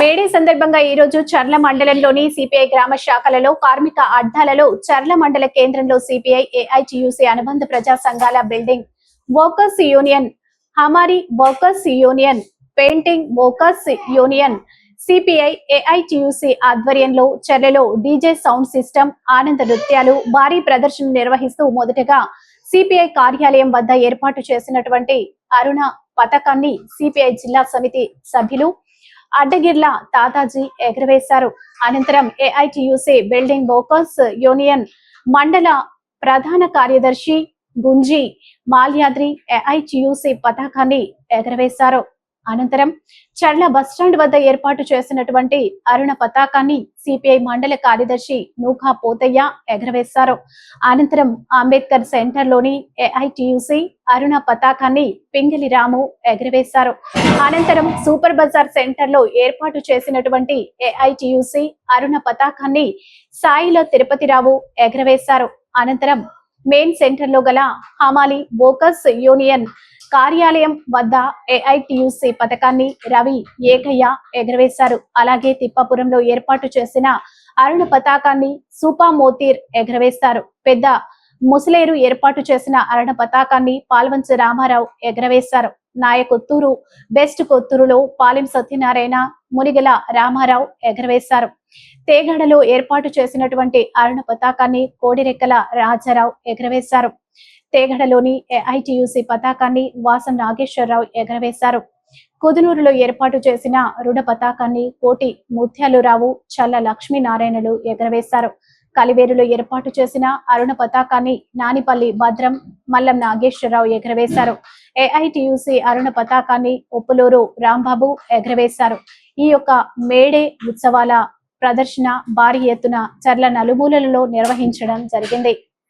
May Day సందర్భంగా ఈ రోజు చర్ల మండలంలోని సిపిఐ గ్రామ శాఖలలో కార్మిక అడ్డాలలో చర్ల మండల కేంద్రంలో సిపిఐ ఏఐటియుసి అనుబంధ ప్రజా సంఘాల బిల్డింగ్ వర్కర్స్ యూనియన్, హమారీ workers union, painting workers union, CPI AITUC ఆధ్వర్యంలో చర్లలో డీజే సౌండ్ సిస్టమ్, ఆనంద నృత్యాలు, భారీ ప్రదర్శన నిర్వహిస్తూ మొదటగా సిపిఐ కార్యాలయం వద్ద ఏర్పాటు చేసినటువంటి అరుణ పథకాన్ని సిపిఐ జిల్లా సమితి సభ్యులు అడ్డగిర్ల తాతాజీ ఎగరవేశారు. అనంతరం ఏఐటియుసి బిల్డింగ్ వర్కర్స్ యూనియన్ మండల ప్రధాన కార్యదర్శి గుంజి మాల్యాద్రి ఏఐటియుసి పతాకాన్ని ఎగరవేశారు. అనంతరం చర్ల బస్టాండ్ వద్ద ఏర్పాటు చేసినటువంటి అరుణ పతాకాన్ని సిపిఐ మండల కార్యదర్శి నూకా పోతయ్య ఎగరవేశారు. అనంతరం అంబేద్కర్ సెంటర్ లోని ఏఐటియుసి అరుణ పతాకాన్ని పింగిలి రాము ఎగరవేశారు. అనంతరం సూపర్ బజార్ సెంటర్ లో ఏర్పాటు చేసినటువంటి ఏఐటియుసి అరుణ పతాకాన్ని సాయిలో తిరుపతిరావు ఎగరవేశారు. అనంతరం మెయిన్ సెంటర్ లో గల హమాలి వర్కర్స్ యూనియన్ కార్యాలయం వద్ద ఏఐటియుసి పథకాన్ని రవి ఏకయ్య ఎగరవేశారు. అలాగే తిప్పాపురంలో ఏర్పాటు చేసిన అరుణ పతాకాన్ని సూపా మోతీర్ ఎగరవేశారు. పెద్ద ముసలేరు ఏర్పాటు చేసిన అరుణ పతాకాన్ని పాల్వంచ రామారావు ఎగరవేశారు. నాయకొత్తూరు బెస్ట్ కొత్తూరులో పాలెం సత్యనారాయణ, మునిగల రామారావు ఎగరవేశారు. తేగడలో ఏర్పాటు చేసినటువంటి అరుణ పతాకాన్ని కోడిరెక్కల రాజారావు ఎగరవేశారు. తేగడలోని ఏఐటియుసి పతాకాన్ని వాసం నాగేశ్వరరావు ఎగరవేశారు. కుదునూరులో ఏర్పాటు చేసిన రుణ పతాకాన్ని కోటి ముత్యాలురావు, చల్ల లక్ష్మీనారాయణలు ఎగరవేశారు. కలివేరులో ఏర్పాటు చేసిన అరుణ పతాకాన్ని నానిపల్లి భద్రం, మల్లం నాగేశ్వరరావు ఎగరవేశారు. ఏఐటియుసి అరుణ పతాకాన్ని ఉప్పులూరు రాంబాబు ఎగరవేశారు. ఈ యొక్క మేడే ఉత్సవాల ప్రదర్శన భారీ ఎత్తున చర్ల నలుమూలలలో నిర్వహించడం జరిగింది.